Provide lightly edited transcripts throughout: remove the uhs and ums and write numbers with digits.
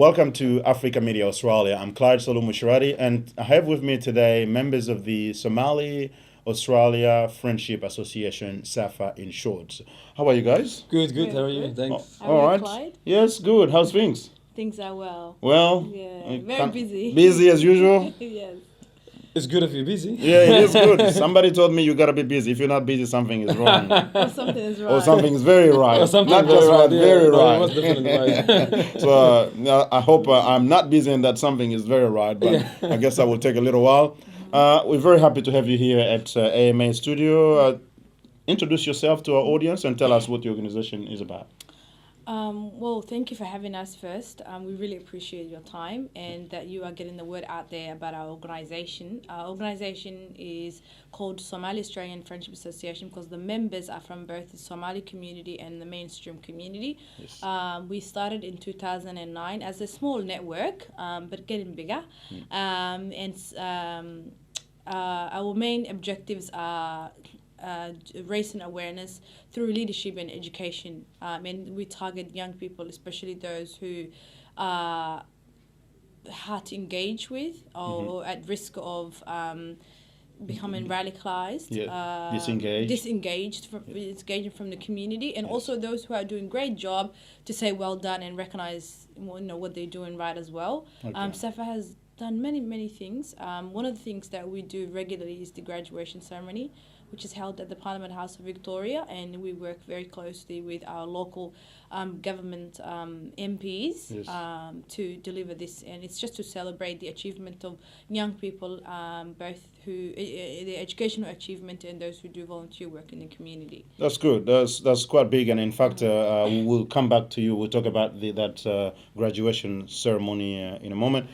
welcome to Africa Media Australia. I'm Clyde Solumushirati, and I have with me today members of the Somali Australia Friendship Association, SAFA in short. How are you guys? Good. Very How are you? good. Thanks. How are you, Clyde? Yes, good. How's things? Things are well. Well, Yeah, very busy. Busy as usual? Yes. It's good if you're busy. Yeah, it is good. Somebody told me you gotta be busy. If you're not busy, something is wrong. Or something is right. Or something is very right. Or something not very just right, right, yeah. very No, right. most definitely right. So I hope I'm not busy and that something is very right, but I guess I will take a little while. We're very happy to have you here at AMA Studio. Introduce yourself to our audience and tell us what the organization is about. Well, thank you for having us first. We really appreciate your time and that you are getting the word out there about our organization. Our organization is called Somali Australian Friendship Association because the members are from both the Somali community and the mainstream community. Yes. We started in 2009 as a small network, but getting bigger. Our main objectives are raising awareness through leadership and education. And we target young people, especially those who are hard to engage with or at risk of becoming radicalized, disengaged from the community, and also those who are doing great job to say well done and recognize what they're doing right as well. Okay. SAFA has done many things. One of the things that we do regularly is the graduation ceremony, which is held at the Parliament House of Victoria, and we work very closely with our local government MPs to deliver this, and it's just to celebrate the achievement of young people, both who the educational achievement and those who do volunteer work in the community. That's good. That's quite big, and in fact, we'll come back to you. We'll talk about that graduation ceremony in a moment.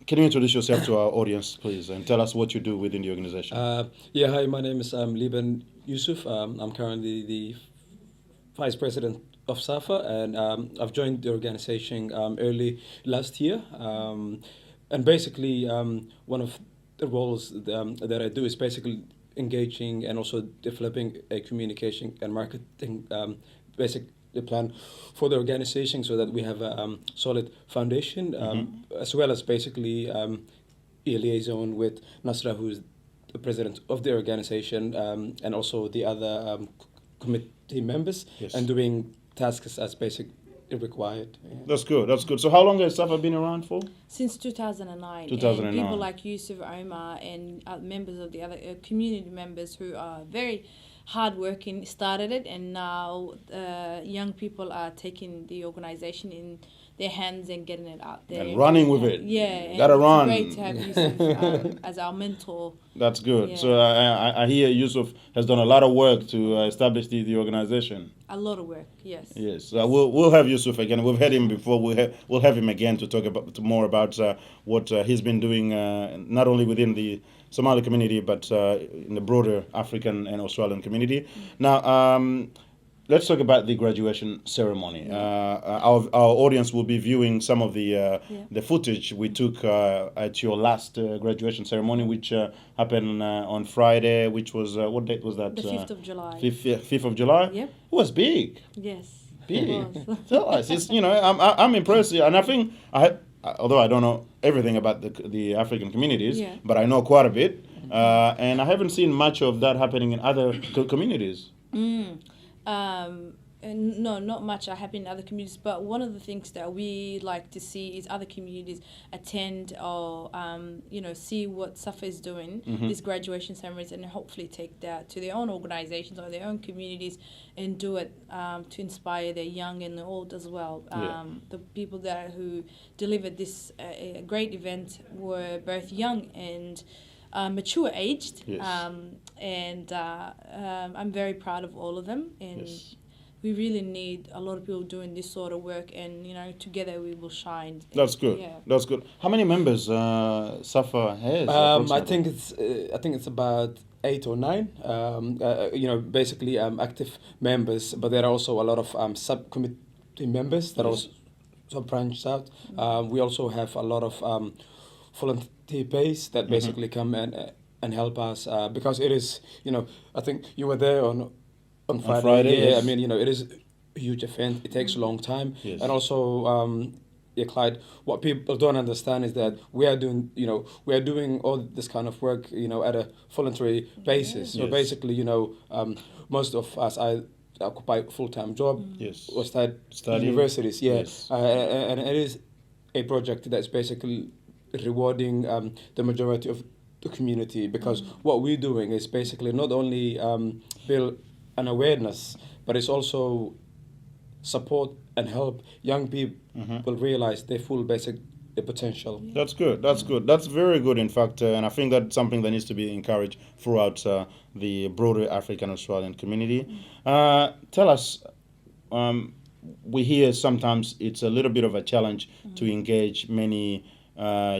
Can you introduce yourself to our audience, please, and tell us what you do within the organization? Hi, my name is Liban Yusuf. I'm currently the Vice President of SAFA, and I've joined the organization early last year. And basically, one of the roles that I do is basically engaging and also developing a communication and marketing basic the plan for the organization so that we have a solid foundation, as well as basically a liaison with Nasra, who's the president of the organization, and also the other committee members, and doing tasks as basically required. Yeah. That's good. So how long has SAFA been around for? Since 2009. 2009. And people like Yusuf Omar and members of the other community members who are very hardworking started it, and now young people are taking the organization in their hands and getting it out there and running with it. Yeah, gotta run. It's great to have Yusuf as our mentor. That's good. Yeah. So I hear Yusuf has done a lot of work to establish the organization. A lot of work, yes. Yes, we'll have Yusuf again. We've had him before. We'll have him again to talk about more about what he's been doing, not only within the Somali community, but in the broader African and Australian community. Now, let's talk about the graduation ceremony. Our audience will be viewing some of the footage we took at your last graduation ceremony, which happened on Friday, which was, what date was that? The 5th of July. 5th of July? Yep. It was big. Yes. Big. It was. Tell us. It's, I'm impressed, and I think although I don't know everything about the African communities, but I know quite a bit, and I haven't seen much of that happening in other communities. No, not much are happening in other communities, but one of the things that we like to see is other communities attend or see what SAFA is doing, these graduation ceremonies, and hopefully take that to their own organizations or their own communities and do it to inspire the young and the old as well. The people who delivered this great event were both young and mature aged, and I'm very proud of all of them, and we really need a lot of people doing this sort of work, and together we will shine. That's good. Yeah. That's good. How many members SAFA has? I think it's about 8 or 9. Basically active members, but there are also a lot of subcommittee members that also branched out. We also have a lot of volunteer base that basically come and help us because it is I think you were there on Friday. Friday, yeah, yes. I mean it is huge event. It takes a long time, Yes. and also. Yeah, Clyde. What people don't understand is that we are doing all this kind of work, at a voluntary basis. So Yes. basically, most of us I occupy full-time job Yes. or Study. universities. Yeah, Yes. and it is a project that's basically rewarding the majority of the community, because what we're doing is basically not only build an awareness, but it's also support and help young people realize their full basic potential. That's good. That's good. That's very good, in fact, and I think that's something that needs to be encouraged throughout the broader African Australian community. Tell us, we hear sometimes it's a little bit of a challenge to engage many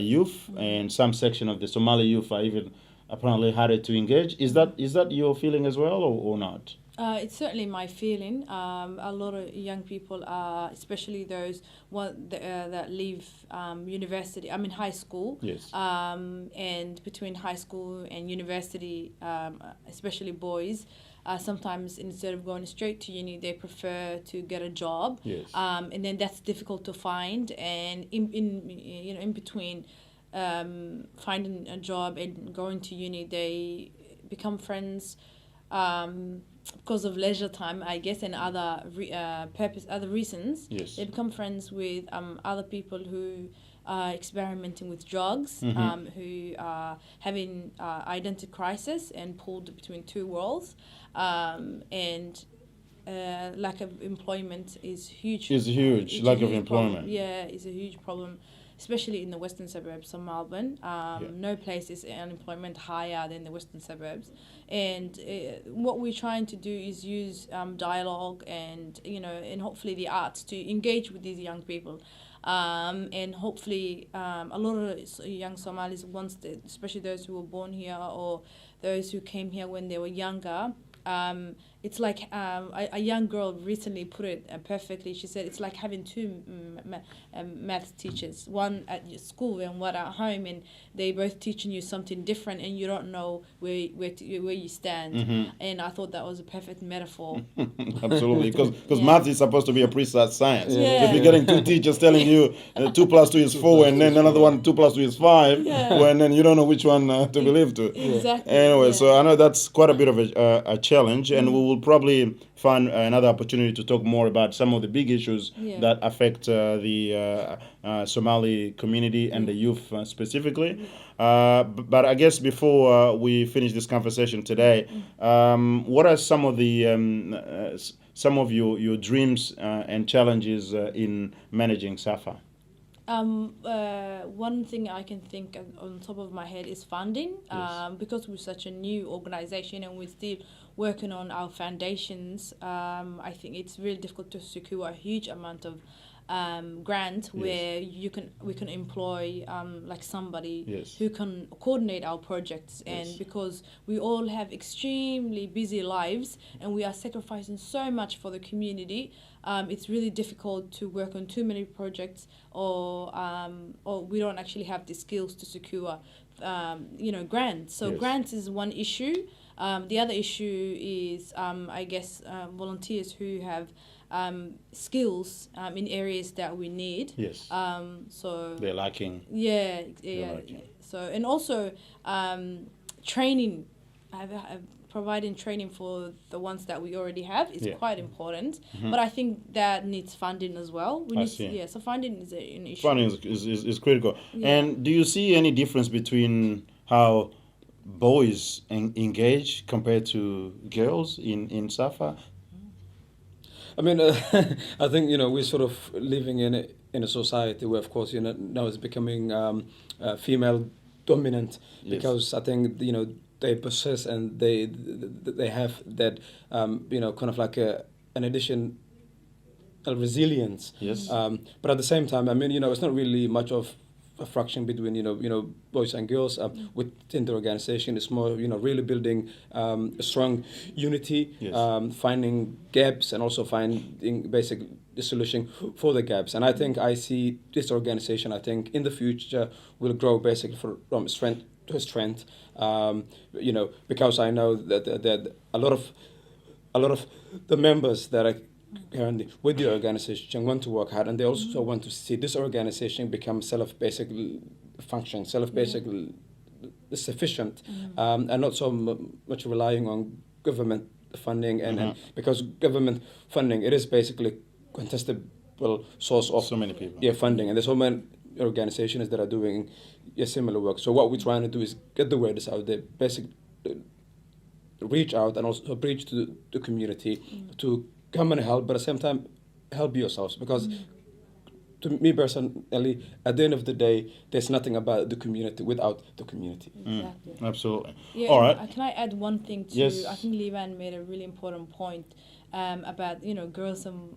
youth, and some section of the Somali youth are even apparently harder to engage. Is that your feeling as well, or not? It's certainly my feeling. A lot of young people, especially those that leave university, high school. Yes. And between high school and university, especially boys, sometimes instead of going straight to uni, they prefer to get a job. Yes. And then that's difficult to find. And in between finding a job and going to uni, they become friends. Because of leisure time, I guess, and other other reasons. Yes. They become friends with other people who are experimenting with drugs, who are having identity crisis and pulled between two worlds, and lack of employment is huge. It's huge. It's a Lack of huge employment. problem. Yeah, it's a huge problem, especially in the western suburbs of Melbourne. No place is unemployment higher than the western suburbs. And what we're trying to do is use dialogue and hopefully the arts to engage with these young people. And hopefully a lot of young Somalis, especially those who were born here or those who came here when they were younger, it's like a young girl recently put it perfectly. She said it's like having two math teachers, one at your school and one at home, and they both teaching you something different, and you don't know where you stand. And I thought that was a perfect metaphor. Absolutely, because Yeah. math is supposed to be a precise science. Yeah. If you're getting two teachers telling you 2 plus 2 is 4, and then another one 2 plus 2 is 5, when then you don't know which one to believe to. Exactly. Anyway, yeah. so I know that's quite a bit of a challenge, and we will probably find another opportunity to talk more about some of the big issues that affect the Somali community and the youth specifically. But I guess before we finish this conversation today, what are some of the some of your dreams and challenges in managing SAFA? One thing I can think of on top of my head is funding. Because we're such a new organization and we're still working on our foundations. I think it's really difficult to secure a huge amount of grant where we can employ like somebody who can coordinate our projects, and because we all have extremely busy lives and we are sacrificing so much for the community, it's really difficult to work on too many projects, or we don't actually have the skills to secure grants. So grants is one issue. The other issue is I guess volunteers who have skills in areas that we need. Yes. So They're lacking. yeah. lacking. So, and also training. Providing training for the ones that we already have is quite important. But I think that needs funding as well. So funding is an issue. Funding is critical. And do you see any difference between how boys engage compared to girls in SAFA? I mean, I think we're sort of living in a society where, of course, now it's becoming female dominant, because I think they possess and they have that kind of like an additional resilience. Yes. But at the same time, I mean, it's not really much of a fraction between boys and girls within the organization. It's more really building a strong unity, finding gaps, and also finding basic solution for the gaps. And I think I see this organization, I think in the future will grow basically from strength to strength, because I know that a lot of the members that are currently with the organization want to work hard, and they also want to see this organization become self-basic function, self-basic sufficient, and not so much relying on government funding, and because government funding, it is basically contestable source of So many people. funding, and there's so many organizations that are doing similar work. So what we're trying to do is get the word out there, basically reach out and also preach to the community to come and help, but at the same time help yourselves, because to me personally, at the end of the day, there's nothing about the community without the community. Exactly. Absolutely. Yeah, All and, right. can I add one thing too? Yes. I think Levan made a really important point about girls and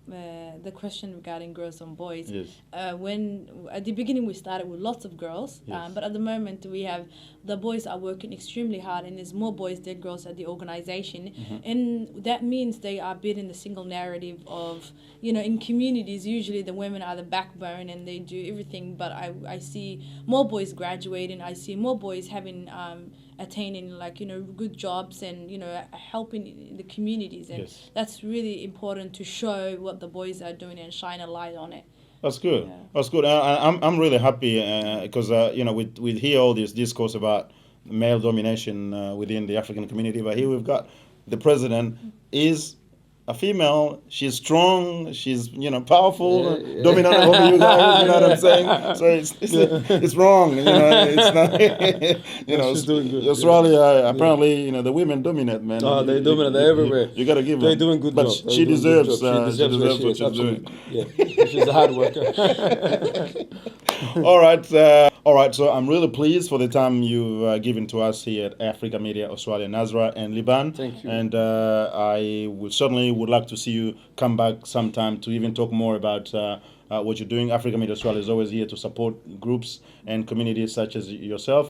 the question regarding girls and boys. Yes. When at the beginning we started with lots of girls, Yes. but at the moment we have the boys are working extremely hard, and there's more boys than girls at the organization, and that means they are building the single narrative of in communities usually the women are the backbone and they do everything, but I see more boys graduating, I see more boys having attaining good jobs and helping the communities, and Yes. that's really important to show what the boys are doing and shine a light on it. That's good. Yeah. That's good. I'm really happy because we hear all this discourse about male domination within the African community, but here we've got the president is a female. She's strong. She's powerful, dominant over you guys. You know what I'm saying? So it's wrong. It's not. She's doing good, Australia apparently the women dominate, man. Oh, they dominate. They're everywhere. You gotta give They're them. doing good But job. she They're doing good deserves. job. She deserves where what she is, she's doing. absolutely. Yeah, she's a hard worker. All right. All right. So I'm really pleased for the time you've given to us here at Africa Media Australia, Nazra and Liban. Thank you. And I would like to see you come back sometime to even talk more about what you're doing. Africa Media Australia is always here to support groups and communities such as yourself.